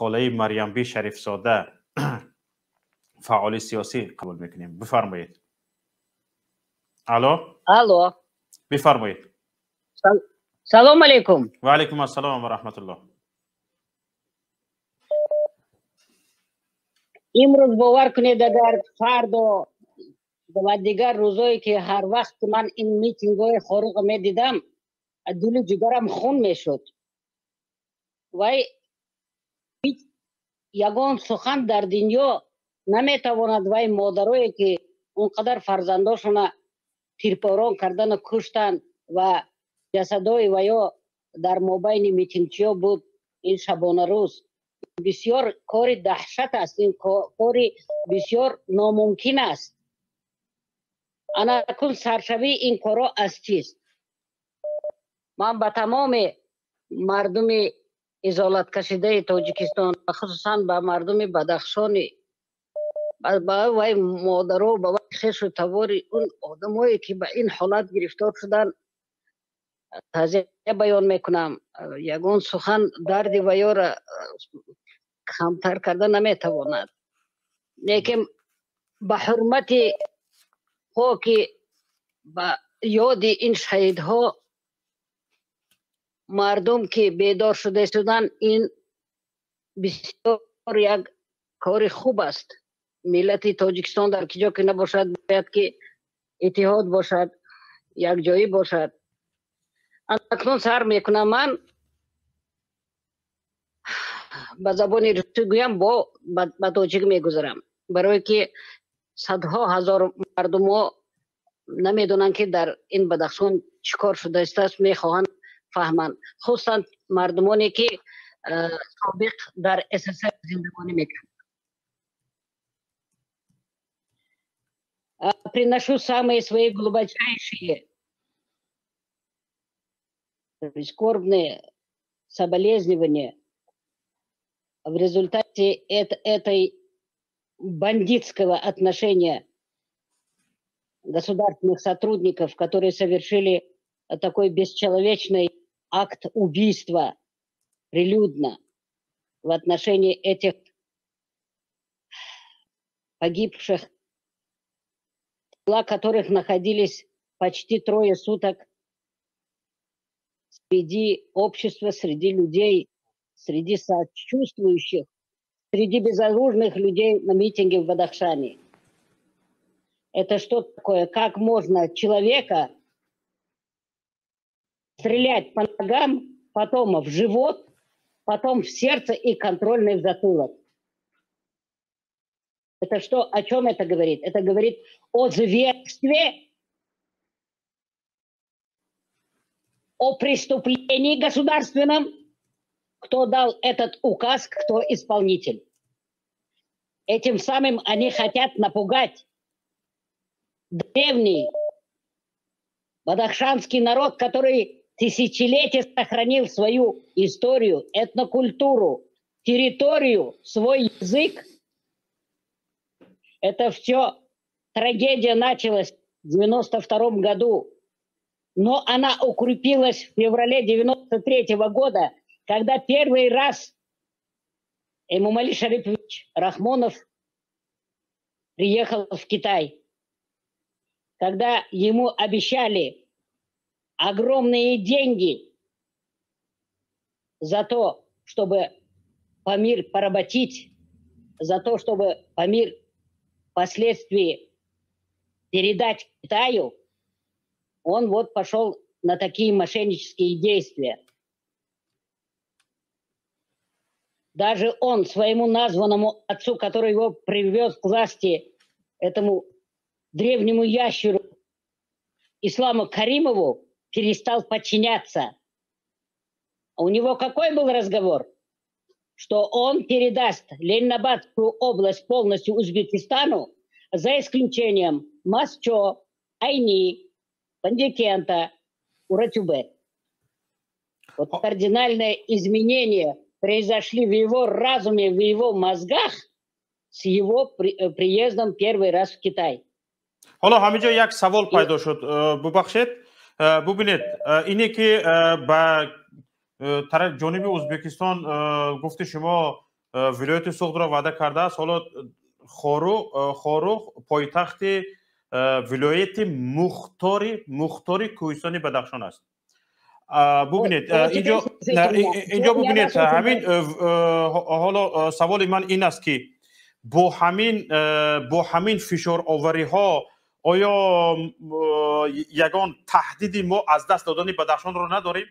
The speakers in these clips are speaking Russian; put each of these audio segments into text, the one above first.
خاله مریم شریف زاده فعال سیاسی قبول میکنیم. بفرمایید. الو بفرمایید. سلام علیکم. و علیکم السلام و رحمت الله. امروز باور کنید اگر فردا و دیگر روزایی که هر وقت من این میتینگ های خارق میدیدم دل جگرم خون میشد و یگان سخن در دنیا نمیتواند و مادرایی که اونقدر فرزنداشون تیرپاران کردن کشتن و جسدای و یا در مابین میتینگچی ها بود این شبانه روز بسیار کار دهشت است. این کار بسیار ناممکن است. انا کن سرشوی این کارا از چیست؟ من به تمام مردم ازالت کشیده تاجیکستان خصوصا به مردم بدخشان و مادرها و خش و تواری اون آدمایی که به این حالت گرفتار شدن تعزیه بیان میکنم. یگان سخن درد و یا را کمتر کرده نمیتواند، لیکن به حرمت خاک به یاد این شهیدها مردم که بیدار شده شدن این بسیار یک کار خوب است. ملت تاجیکستان در کجا که نباشد باید که اتحاد باشد، یک جایی باشد. اکنون سر میکنم من به زبان روسی گویم با تاجیک میگذارم برای که صدها هزار مردم ها نمیدونن که در این بدخشان چیکار شده است میخواهند فهمند، خصوصا مردمانی که سابق در SSR زندگانی میکنند. Приношу самые свои глубочайшие прискорбные соболезнования в результате этой бандитского отношения государственных сотрудников, которые совершили такой бесчеловечный акт убийства прилюдно в отношении этих погибших, тела которых находились почти 3 суток среди общества, среди людей, среди сочувствующих, среди безоружных людей на митинге в Бадахшане. Это что такое? Как можно человека стрелять по ногам, потом в живот, потом в сердце и контрольный в затылок? Это что, о чем это говорит? Это говорит о зверстве, о преступлении государственном. Кто дал этот указ, кто исполнитель. Этим самым они хотят напугать древний бадахшанский народ, который тысячелетия сохранил свою историю, этнокультуру, территорию, свой язык. Это все трагедия началась в 92 году, но она укрепилась в феврале 93 года, когда первый раз Эмомали Шарипович Рахмонов приехал в Китай, когда ему обещали огромные деньги за то, чтобы Памир поработить, за то, чтобы Памир впоследствии передать Китаю, он вот пошел на такие мошеннические действия. Даже он своему названному отцу, который его привез к власти, этому древнему ящеру Исламу Каримову, перестал подчиняться. А у него какой был разговор? Что он передаст Ленинабадскую область полностью Узбекистану, за исключением Масчо, Айни, Пандикента, Уратюбе. Вот кардинальное изменение произошли в его разуме, в его мозгах с его приездом первый раз в Китай. حالا همینجا یک سوال پیدا شد. ببخشید ببینید اینی که با طرف جانب ازبکستان گفته شما вилояти суғдро ваъда кардааст. ҳоло хорух пойтахти вилояти мухтори кӯҳистони Бадахшон аст. бубинед инҷо бубинед, ҳамин ҳоло саволи ман ин аст ки бо ҳамин фишоровариҳо оё ягон таҳдиди мо аз даст додани Бадахшонро надорем?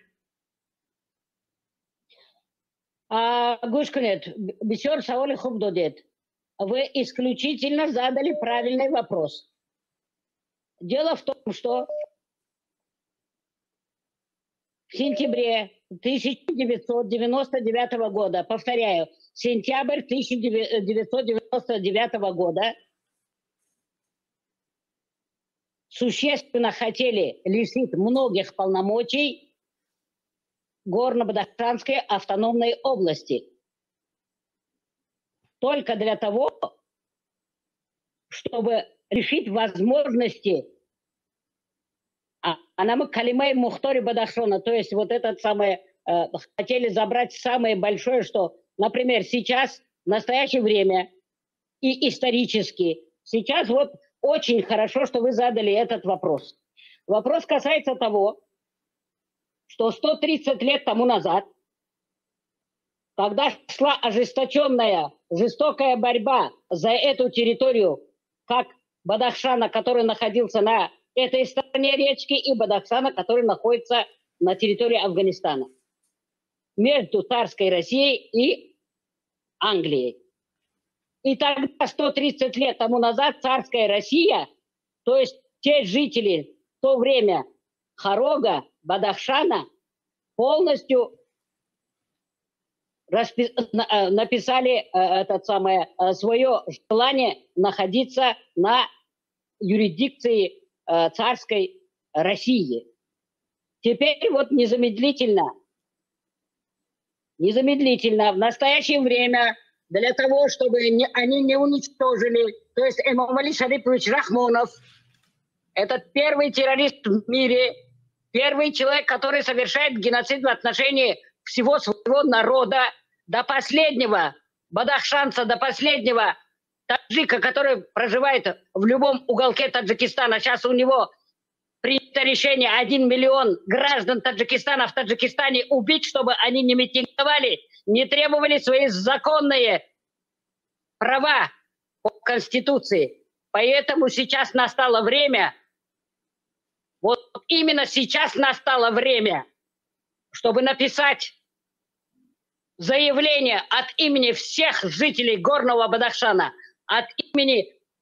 Гӯш кунед, бисёр саволи хуб додед. Вы исключительно задали правильный вопрос. Дело в том, что в сентябре 1999 года, повторяю, сентябрь 1999 года существенно хотели лишить многих полномочий Горно-Бадахшанской автономной области. Только для того, чтобы решить возможности Анамы Калимай Мухтори Бадахшона, то есть вот этот самый, хотели забрать самое большое, что, например, сейчас, в настоящее время и исторически, сейчас вот очень хорошо, что вы задали этот вопрос. Вопрос касается того, что 130 лет тому назад, когда шла ожесточенная, жестокая борьба за эту территорию, как Бадахшана, который находился на этой стороне речки, и Бадахшана, который находится на территории Афганистана, между царской Россией и Англией. И тогда, 130 лет тому назад, царская Россия, то есть те жители в то время Хорога, Бадахшана, полностью написали свое желание находиться на юрисдикции царской России. Теперь вот незамедлительно, в настоящее время, для того, чтобы они не уничтожили, то есть Эмомали Шарипович Рахмонов, этот первый террорист в мире, первый человек, который совершает геноцид в отношении всего своего народа, до последнего бадахшанца, до последнего таджика, который проживает в любом уголке Таджикистана. Сейчас у него принято решение 1 миллион граждан Таджикистана в Таджикистане убить, чтобы они не митинговали, не требовали свои законные права по Конституции. Поэтому сейчас настало время, вот именно сейчас настало время, чтобы написать заявление от имени всех жителей Горного Бадахшана,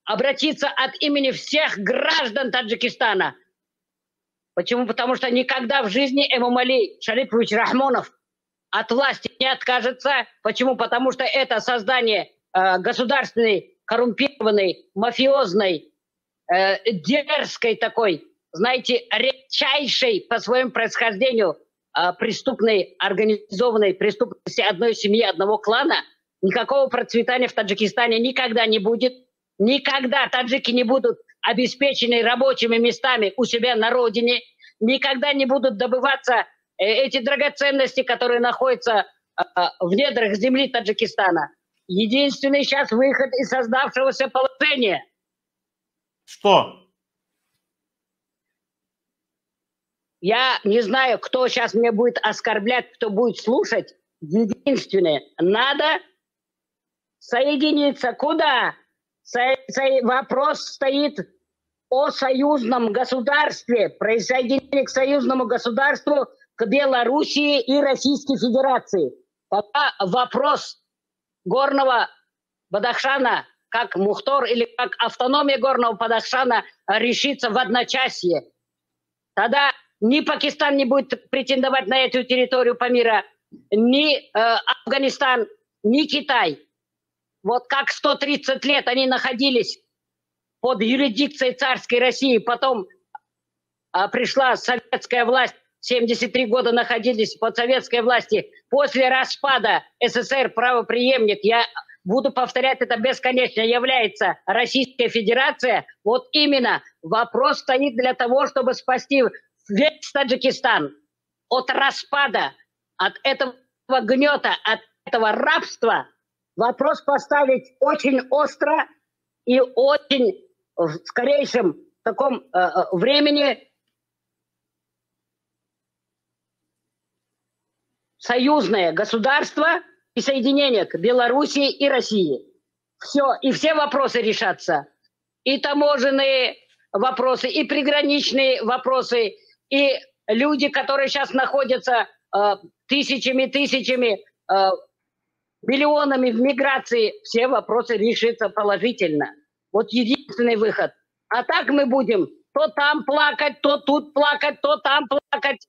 обратиться от имени всех граждан Таджикистана. Почему? Потому что никогда в жизни Эмомали Шарипович Рахмонов от власти не откажется. Почему? Потому что это создание государственной, коррумпированной, мафиозной, дерзкой такой, знаете, редчайшей по своему происхождению преступной, организованной преступности одной семьи, одного клана, никакого процветания в Таджикистане никогда не будет. Никогда таджики не будут обеспечены рабочими местами у себя на родине. Никогда не будут добываться эти драгоценности, которые находятся в недрах земли Таджикистана. Единственный сейчас выход из создавшегося положения. Что? Я не знаю, кто сейчас меня будет оскорблять, кто будет слушать. Единственное, надо соединиться. Куда? Вопрос стоит о союзном государстве, присоединении к союзному государству, к Белоруссии и Российской Федерации. Пока вопрос Горного Бадахшана, как Мухтор или как автономия Горного Бадахшана решится в одночасье, тогда ни Пакистан не будет претендовать на эту территорию Памира, ни Афганистан, ни Китай. Вот как 130 лет они находились под юрисдикцией царской России, потом пришла советская власть, 73 года находились под советской власти. После распада СССР правопреемник, я буду повторять это бесконечно, является Российская Федерация. Вот именно вопрос стоит для того, чтобы спасти весь Таджикистан от распада, от этого гнета, от этого рабства вопрос поставить очень остро и очень в скорейшем таком времени. Союзное государство и соединение к Белоруссии и России. Все, и все вопросы решатся. И таможенные вопросы, и приграничные вопросы, и люди, которые сейчас находятся тысячами, миллионами в миграции, все вопросы решатся положительно. Вот единственный выход. А так мы будем то там плакать, то тут плакать, то там плакать.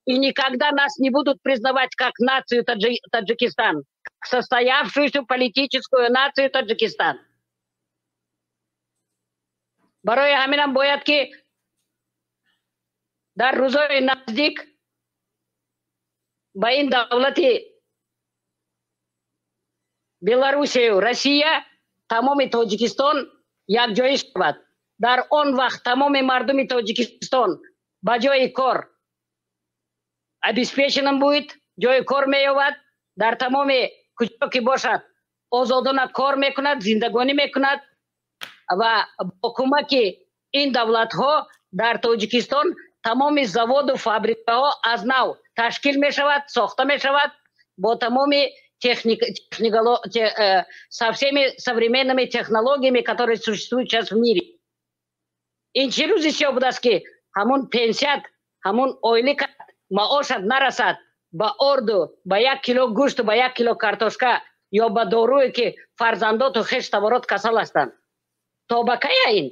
И никогда нас не будут признавать как нацию Таджикистан, как состоявшуюся политическую нацию Таджикистан. Барои хаминам бояд ки дар рӯзои наздик ба ин давлати Белоруссия, Россия, тамоми Тоҷикистон якҷоӣ шавад. Дар он вақт тамоми мардуми Тоҷикистон ба ҷои кор обеспеченным будет, ҷои кор меёвад, дар тамоми куҷо ки бошад озодона кор мекунад, зиндагонӣ мекунад ва бо кӯмаки ин давлатҳо дар Тоҷикистон тамоми заводу фабрикаҳо аз нав ташкил мешавад, сохта мешавад бо тамоми со всеми современными технологиями, которые существуют сейчас в мире. Ин чӣ рӯзи сиёҳ будааст ки ҳамун пенсият, ҳамун ойликат маошат нарасад ба орду, ба 1 кило гӯшту, ба 1 кило картошка ё ба доруе ки фарзандоту хеш таворот касал ҳастанд. То ба кая ин?